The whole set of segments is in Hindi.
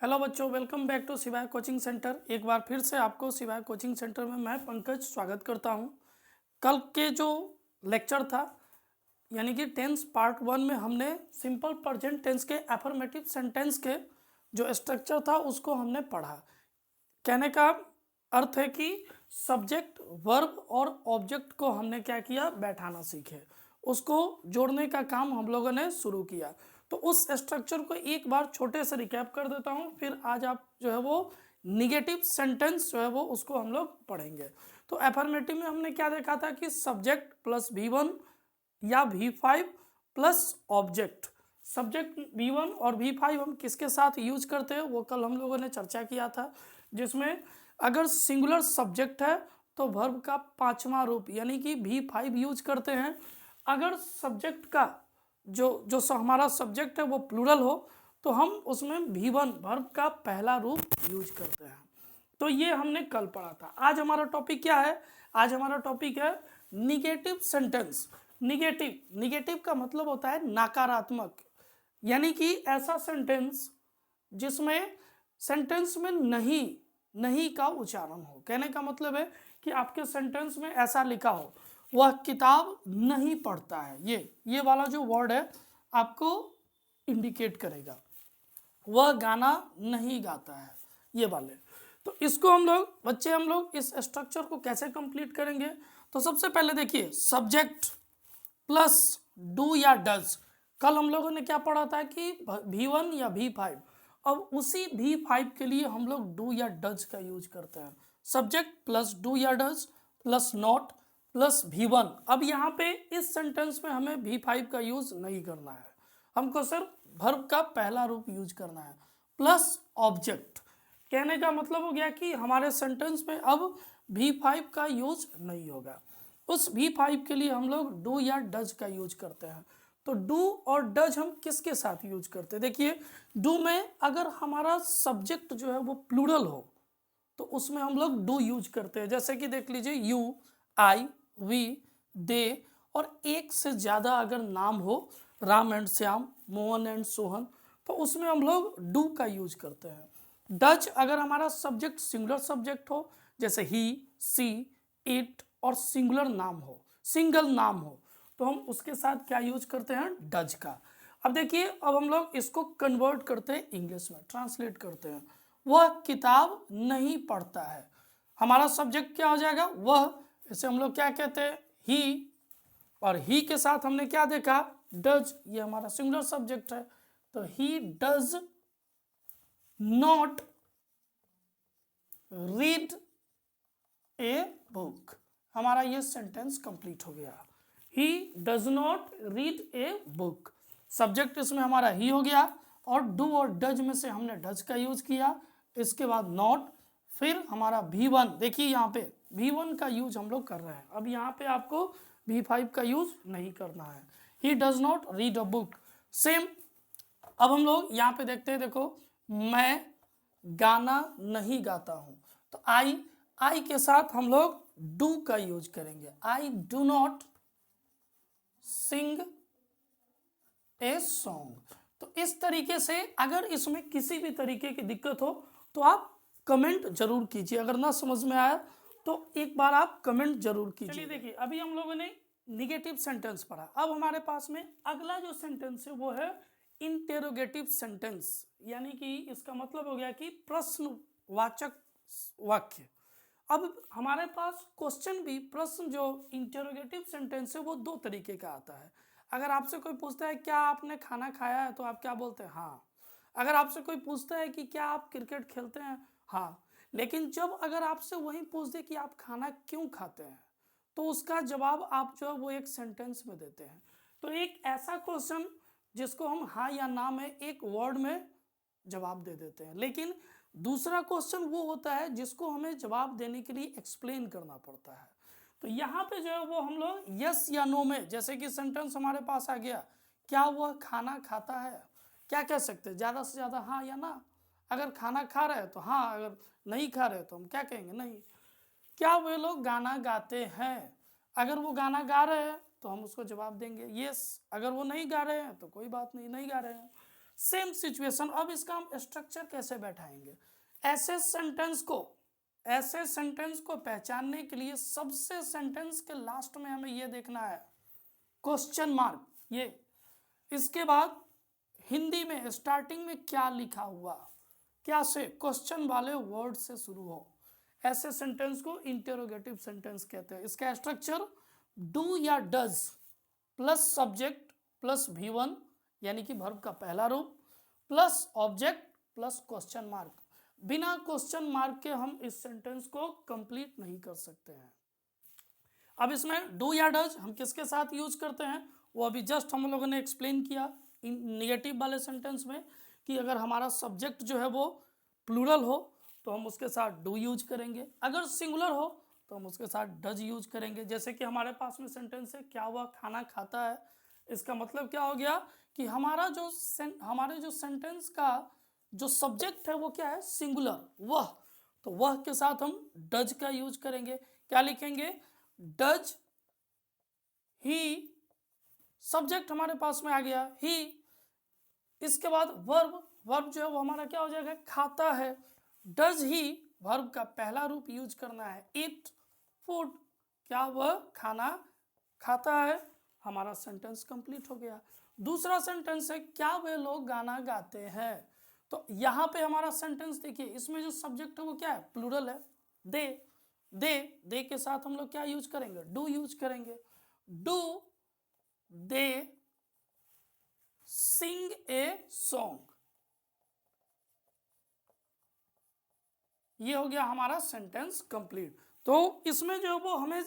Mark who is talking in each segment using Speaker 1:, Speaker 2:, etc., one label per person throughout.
Speaker 1: हेलो बच्चों, वेलकम बैक टू शिवाय कोचिंग सेंटर। एक बार फिर से आपको शिवाय कोचिंग सेंटर में मैं पंकज स्वागत करता हूं। कल के जो लेक्चर था यानी कि टेंस पार्ट 1 में हमने सिंपल प्रेजेंट टेंस के एफर्मेटिव सेंटेंस के जो स्ट्रक्चर था उसको हमने पढ़ा। कहने का अर्थ है कि सब्जेक्ट, वर्ब और ऑब्जेक्ट को हमने क्या किया, बैठाना सीखे, उसको जोड़ने का काम हम लोगों ने शुरू किया। तो उस स्ट्रक्चर को एक बार छोटे से रिकैप कर देता हूँ, फिर आज आप जो है वो निगेटिव सेंटेंस जो है वो उसको हम लोग पढ़ेंगे। तो एफर्मेटिव में हमने क्या देखा था कि सब्जेक्ट प्लस V1 या V5 plus object. Subject V1 और V5 हम किसके साथ यूज करते हैं वो कल हम लोगों ने चर्चा किया था, जिसमें अगर सिंगुलर सब्जेक्ट है तो वर्ब का 5वां रूप यानी कि V5 यूज करते हैं। अगर सब्जेक्ट का जो हमारा सब्जेक्ट है वो प्लूरल हो तो हम उसमें V1 वर्ब का पहला रूप यूज करते हैं। तो ये हमने कल पढ़ा था। आज हमारा टॉपिक क्या है? आज हमारा टॉपिक है निगेटिव सेंटेंस। निगेटिव का मतलब होता है नकारात्मक, यानी कि ऐसा सेंटेंस जिसमें सेंटेंस में नहीं का उच्चारण हो। कहने का मतलब है कि आपके सेंटेंस में ऐसा लिखा हो, वह किताब नहीं पढ़ता है। ये वाला जो वर्ड है आपको इंडिकेट करेगा। वह गाना नहीं गाता है, ये वाले। तो इसको हम लोग इस स्ट्रक्चर को कैसे कंप्लीट करेंगे? तो सबसे पहले देखिए, सब्जेक्ट प्लस डू या डज। कल हम लोगों ने क्या पढ़ा था कि V1 या V5। अब उसी V5 के लिए हम लोग डू या डज का यूज करते हैं। सब्जेक्ट प्लस डू या does plus not plus V1। अब यहाँ पे इस सेंटेंस में हमें V5 का यूज नहीं करना है, हमको सिर्फ वर्ब का पहला रूप यूज करना है प्लस ऑब्जेक्ट। कहने का मतलब हो गया कि हमारे सेंटेंस में अब V5 का यूज नहीं होगा। उस V5 के लिए हम लोग डू या डज का यूज करते हैं। तो डू और डज हम किसके साथ यूज करते हैं? देखिए, डू में अगर हमारा सब्जेक्ट जो है वो प्लूरल हो तो उसमें हम लोग डू यूज करते हैं। जैसे कि देख लीजिए, यू, आई, वी, दे, और एक से ज़्यादा अगर नाम हो, राम एंड श्याम, मोहन एंड सोहन, तो उसमें हम लोग डू का यूज करते हैं। डज अगर हमारा सब्जेक्ट सिंगुलर सब्जेक्ट हो, जैसे ही, सी, इट, और सिंगुलर नाम हो, सिंगल नाम हो, तो हम उसके साथ क्या यूज करते हैं? डज का। अब देखिए, अब हम लोग इसको कन्वर्ट करते हैं इंग्लिश में, ट्रांसलेट करते हैं। वह किताब नहीं पढ़ता है, हमारा सब्जेक्ट क्या हो जाएगा? वह। इसे हम लोग क्या कहते हैं? ही। और ही के साथ हमने क्या देखा? डज। ये हमारा सिंगुलर सब्जेक्ट है, तो he does not read a book. हमारा ये सेंटेंस कंप्लीट हो गया। He does not read a book. Subject इसमें हमारा ही हो गया, और डू और डज में से हमने डज का यूज किया, इसके बाद नॉट, फिर हमारा V1। देखिए यहाँ पे V1 का यूज हम लोग कर रहे हैं। अब यहाँ पे आपको V5 का यूज नहीं करना है। He does not read a book. Same. अब हम लोग यहाँ पे देखते हैं, देखो, मैं गाना नहीं गाता हूँ, तो आई के साथ हम लोग डू का यूज करेंगे। I do not sing a song. तो इस तरीके से अगर इसमें किसी भी तरीके की दिक्कत हो तो आप कमेंट जरूर कीजिए। अगर ना समझ में आया तो एक बार आप कमेंट जरूर कीजिए। चलिए देखिए, अभी हम लोगों ने निगेटिव सेंटेंस पढ़ा। अब हमारे पास में अगला जो सेंटेंस है वो है इंटेरोगेटिव सेंटेंस, यानी कि इसका मतलब हो गया कि प्रश्नवाचक वाक्य। अब हमारे पास क्वेश्चन भी, प्रश्न, जो इंटेरोगेटिव सेंटेंस है वो दो तरीके का आता है। अगर आपसे कोई पूछता है क्या आपने खाना खाया है, तो आप क्या बोलते हैं? हाँ। अगर आपसे कोई पूछता है कि क्या आप क्रिकेट खेलते हैं? हाँ। लेकिन जब अगर आपसे वही पूछ दे कि आप खाना क्यों खाते हैं, तो उसका जवाब आप जो है वो एक सेंटेंस में देते हैं। तो एक ऐसा क्वेश्चन जिसको हम हाँ या ना में एक वर्ड में जवाब दे देते हैं। लेकिन दूसरा क्वेश्चन वो होता है जिसको हमें जवाब देने के लिए एक्सप्लेन करना पड़ता है। तो यहाँ पे जो है वो हम लोग यस या नो में, जैसे कि सेंटेंस हमारे पास आ गया, क्या वह खाना खाता है, क्या कह सकते हैं? ज़्यादा से ज़्यादा हाँ या ना। अगर खाना खा रहे हैं तो हाँ, अगर नहीं खा रहे तो हम क्या कहेंगे? नहीं। क्या वे लोग गाना गाते हैं? अगर वो गाना गा रहे हैं तो हम उसको जवाब देंगे यस। अगर वो नहीं गा रहे हैं तो कोई बात नहीं, नहीं गा रहे हैं। Same situation. अब इसका हम स्ट्रक्चर कैसे बैठाएंगे? ऐसे सेंटेंस को पहचानने के लिए सबसे सेंटेंस के लास्ट में हमें यह देखना है क्वेश्चन मार्क, ये। इसके बाद हिंदी में स्टार्टिंग में क्या लिखा हुआ, क्या से क्वेश्चन वाले वर्ड से शुरू हो, ऐसे सेंटेंस को इंटेरोगेटिव सेंटेंस कहते हैं। इसका स्ट्रक्चर डू या does plus subject plus V1 यानी कि वर्ब का पहला रूप plus object plus question mark. बिना क्वेश्चन मार्क के हम इस सेंटेंस को कंप्लीट नहीं कर सकते हैं। अब इसमें डू या डज हम किसके साथ यूज करते हैं वो अभी जस्ट हम लोगों ने एक्सप्लेन किया इन निगेटिव वाले सेंटेंस में, कि अगर हमारा सब्जेक्ट जो है वो प्लूरल हो तो हम उसके साथ डू यूज करेंगे, अगर सिंगुलर हो तो हम उसके साथ डज यूज करेंगे। जैसे कि हमारे पास में सेंटेंस है क्या वह खाना खाता है, इसका मतलब क्या हो गया कि हमारे जो सेंटेंस का जो सब्जेक्ट है वो क्या है, सिंगुलर, वह। तो वह के साथ हम डज का यूज करेंगे। क्या लिखेंगे, डज ही, सब्जेक्ट हमारे पास में आ गया ही। इसके बाद वर्ब जो है वो हमारा क्या हो जाएगा, खाता है। डज ही वर्ब का पहला रूप यूज करना है, ईट फूड, क्या वह खाना खाता है। हमारा सेंटेंस कंप्लीट हो गया। दूसरा सेंटेंस है क्या वे लोग गाना गाते हैं। तो यहाँ पे हमारा सेंटेंस देखिए, इसमें जो सब्जेक्ट है वो क्या है, प्लूरल है, दे के साथ हम लोग क्या यूज करेंगे, डू यूज करेंगे। Do they sing a song, ये हो गया हमारा सेंटेंस कंप्लीट। तो इसमें जो है वो हमें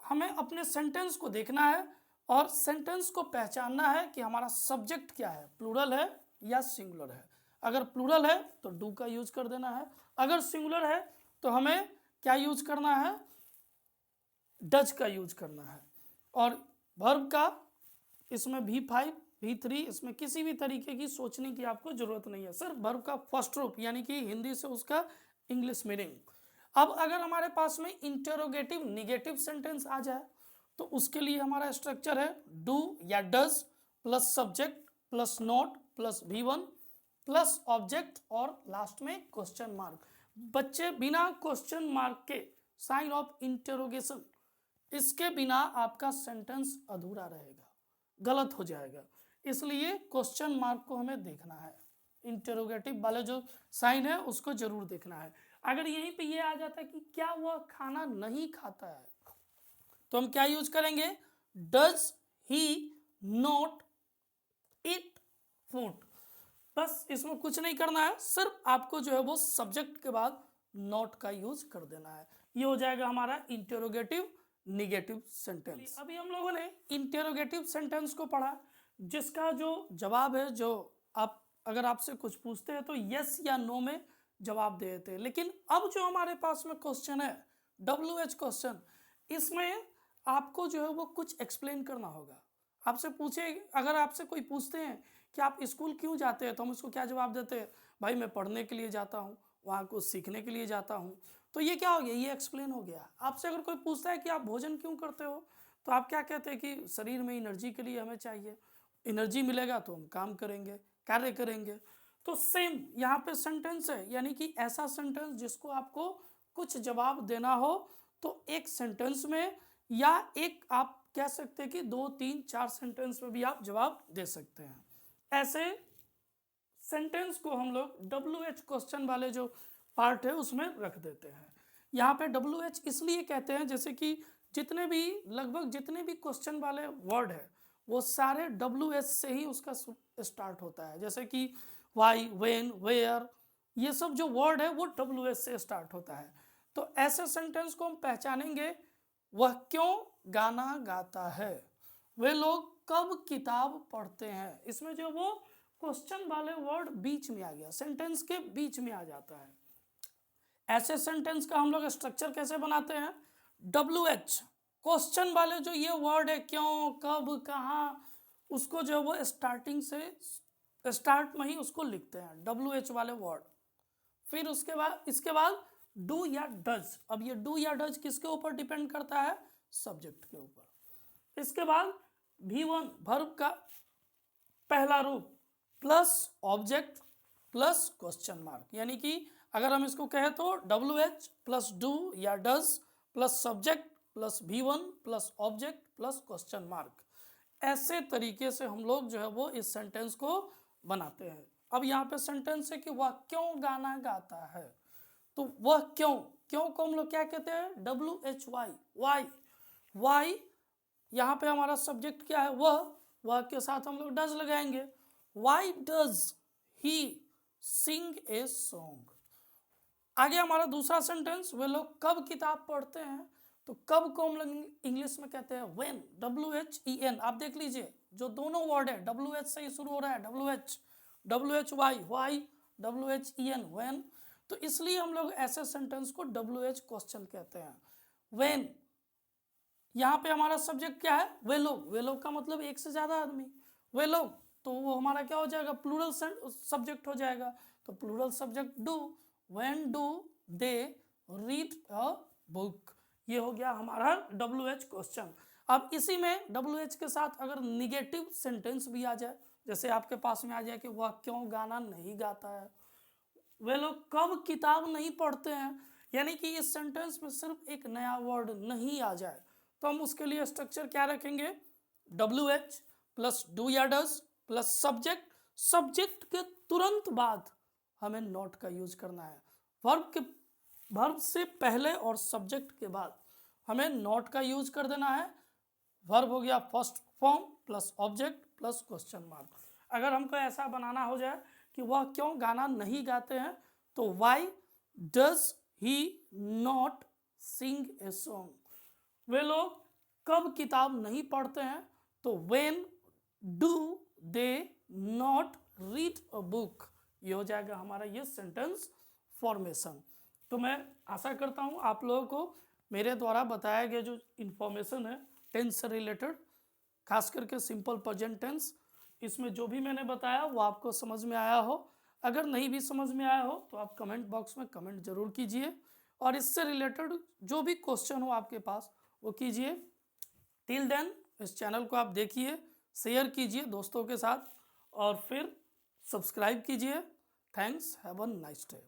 Speaker 1: हमें अपने सेंटेंस को देखना है और सेंटेंस को पहचानना है कि हमारा सब्जेक्ट क्या है, प्लूरल है या सिंगुलर है। अगर प्लूरल है तो डू का यूज कर देना है, अगर सिंगुलर है तो हमें क्या यूज करना है, डज का यूज करना है। और वर्ब का इसमें V5 V3 इसमें किसी भी तरीके की सोचने की आपको जरूरत नहीं है, सिर्फ वर्ब का फर्स्ट रूप यानी कि हिंदी से उसका इंग्लिश मीनिंग। अब अगर हमारे पास में इंटेरोगेटिव निगेटिव सेंटेंस आ जाए तो उसके लिए हमारा स्ट्रक्चर है डू या does plus subject plus note plus V1 plus object और लास्ट में क्वेश्चन मार्क। बच्चे बिना क्वेश्चन मार्क के साइन ऑफ इंटेरोगेशन, इसके बिना आपका सेंटेंस अधूरा रहेगा, गलत हो जाएगा। इसलिए क्वेश्चन मार्क को हमें देखना है, इंटेरोगेटिव वाले जो साइन है उसको जरूर देखना है। अगर यहीं पे ये आ जाता है कि क्या वह खाना नहीं खाता है तो हम क्या यूज करेंगे, does he not eat food. बस इसमें कुछ नहीं करना है, सिर्फ आपको जो है वो सब्जेक्ट के बाद नॉट का यूज कर देना है। ये हो जाएगा हमारा इंटेरोगेटिव निगेटिव सेंटेंस। अभी हम लोगों ने इंटेरोगेटिव सेंटेंस को पढ़ा जिसका जो जवाब है, जो आप अगर आपसे कुछ पूछते हैं तो यस या नो में जवाब दे देते हैं। लेकिन अब जो हमारे पास में क्वेश्चन है WH क्वेश्चन, इसमें आपको जो है वो कुछ एक्सप्लेन करना होगा। अगर आपसे कोई पूछते हैं कि आप स्कूल क्यों जाते हैं तो हम उसको क्या जवाब देते हैं, भाई मैं पढ़ने के लिए जाता हूँ, वहाँ कुछ सीखने के लिए जाता हूँ। तो ये क्या हो गया, ये एक्सप्लेन हो गया। आपसे अगर कोई पूछता है कि आप भोजन क्यों करते हो तो आप क्या कहते हैं कि शरीर में एनर्जी के लिए हमें चाहिए, एनर्जी मिलेगा तो हम काम करेंगे, कार्य करेंगे। तो सेम यहाँ पे सेंटेंस है, यानी कि ऐसा सेंटेंस जिसको आपको कुछ जवाब देना हो तो एक सेंटेंस में या एक आप कह सकते हैं कि 2 3 4 सेंटेंस में भी आप जवाब दे सकते हैं। ऐसे सेंटेंस को हम लोग WH क्वेश्चन वाले जो पार्ट है उसमें रख देते हैं। यहाँ पे WH इसलिए कहते हैं जैसे कि लगभग जितने भी क्वेश्चन वाले वर्ड है वो सारे WH से ही उसका स्टार्ट होता है। जैसे कि वाई, वेन, वेयर, ये सब जो वर्ड है वो WH से स्टार्ट होता है। तो ऐसे सेंटेंस को हम पहचानेंगे, वह क्यों गाना गाता है, वे लोग कब किताब पढ़ते हैं। इसमें जो वो क्वेश्चन वाले वर्ड बीच में आ गया, सेंटेंस के बीच में आ जाता है। ऐसे सेंटेंस का हम लोग स्ट्रक्चर कैसे बनाते हैं, WH क्वेश्चन वाले जो ये वर्ड है क्यों, कब, कहाँ, उसको जो है वो स्टार्ट में ही उसको लिखते हैं WH वाले वर्ड। फिर इसके बाद डू या डज। अब ये डू या डज किसके ऊपर डिपेंड करता है, सब्जेक्ट के ऊपर। इसके बाद V1 वर्ब का पहला रूप plus object plus question mark, यानी कि अगर हम इसको कहें तो WH प्लस डू या does plus subject plus V1 plus object plus question mark. ऐसे तरीके से हम लोग जो है वो इस सेंटेंस को बनाते हैं। अब यहाँ पे सेंटेंस है कि वह क्यों गाना गाता है, तो वह क्यों, क्यों को हम लोग क्या कहते हैं, WHY, वाई। वाई यहाँ पे हमारा सब्जेक्ट क्या है, वह के साथ हम लोग डज लगाएंगे। Why does he sing a song. आगे हमारा दूसरा सेंटेंस, वे लोग कब किताब पढ़ते हैं, तो कब को हम लोग इंग्लिश में कहते हैं व्हेन, WHEN। आप देख लीजिए जो दोनों वर्ड है WH से ही शुरू हो रहा है, WHY वाई, WHEN व्हेन। तो इसलिए हम लोग ऐसे सेंटेंस को WH क्वेश्चन कहते हैं। व्हेन यहाँ पे हमारा सब्जेक्ट क्या है, वे लोग। वे लोग का मतलब एक से ज़्यादा आदमी, वे लोग, तो वो हमारा क्या हो जाएगा, प्लूरल सब्जेक्ट हो जाएगा। तो plural subject do, when do they read a book. ये हो गया हमारा WH क्वेश्चन। अब इसी में WH के साथ अगर निगेटिव सेंटेंस भी आ जाए, जैसे आपके पास में आ जाए कि वह क्यों गाना नहीं गाता है, वे लोग कब किताब नहीं पढ़ते हैं, यानी कि इस सेंटेंस में सिर्फ एक नया वर्ड नहीं आ जाए, तो हम उसके लिए स्ट्रक्चर क्या रखेंगे, WH प्लस डू या डज प्लस सब्जेक्ट। सब्जेक्ट के तुरंत बाद हमें नॉट का यूज करना है। वर्ब से पहले और सब्जेक्ट के बाद हमें नॉट का यूज कर देना है। वर्ब हो गया first form plus object plus question mark. अगर हमको ऐसा बनाना हो जाए कि वह क्यों गाना नहीं गाते हैं, तो why does he not sing a song. वे लोग कब किताब नहीं पढ़ते हैं, तो when do they not read a book. ये हो जाएगा हमारा ये सेंटेंस फॉर्मेशन। तो मैं आशा करता हूँ आप लोगों को मेरे द्वारा बताया गया जो इन्फॉर्मेशन है टेंस से रिलेटेड, खास करके सिंपल प्रेजेंट टेंस, इसमें जो भी मैंने बताया वो आपको समझ में आया हो। अगर नहीं भी समझ में आया हो तो आप कमेंट बॉक्स में कमेंट जरूर कीजिए, और इससे रिलेटेड जो भी क्वेश्चन हो आपके पास वो कीजिए। टिल देन इस चैनल को आप देखिए, शेयर कीजिए दोस्तों के साथ, और फिर सब्सक्राइब कीजिए। Thanks, have a nice day.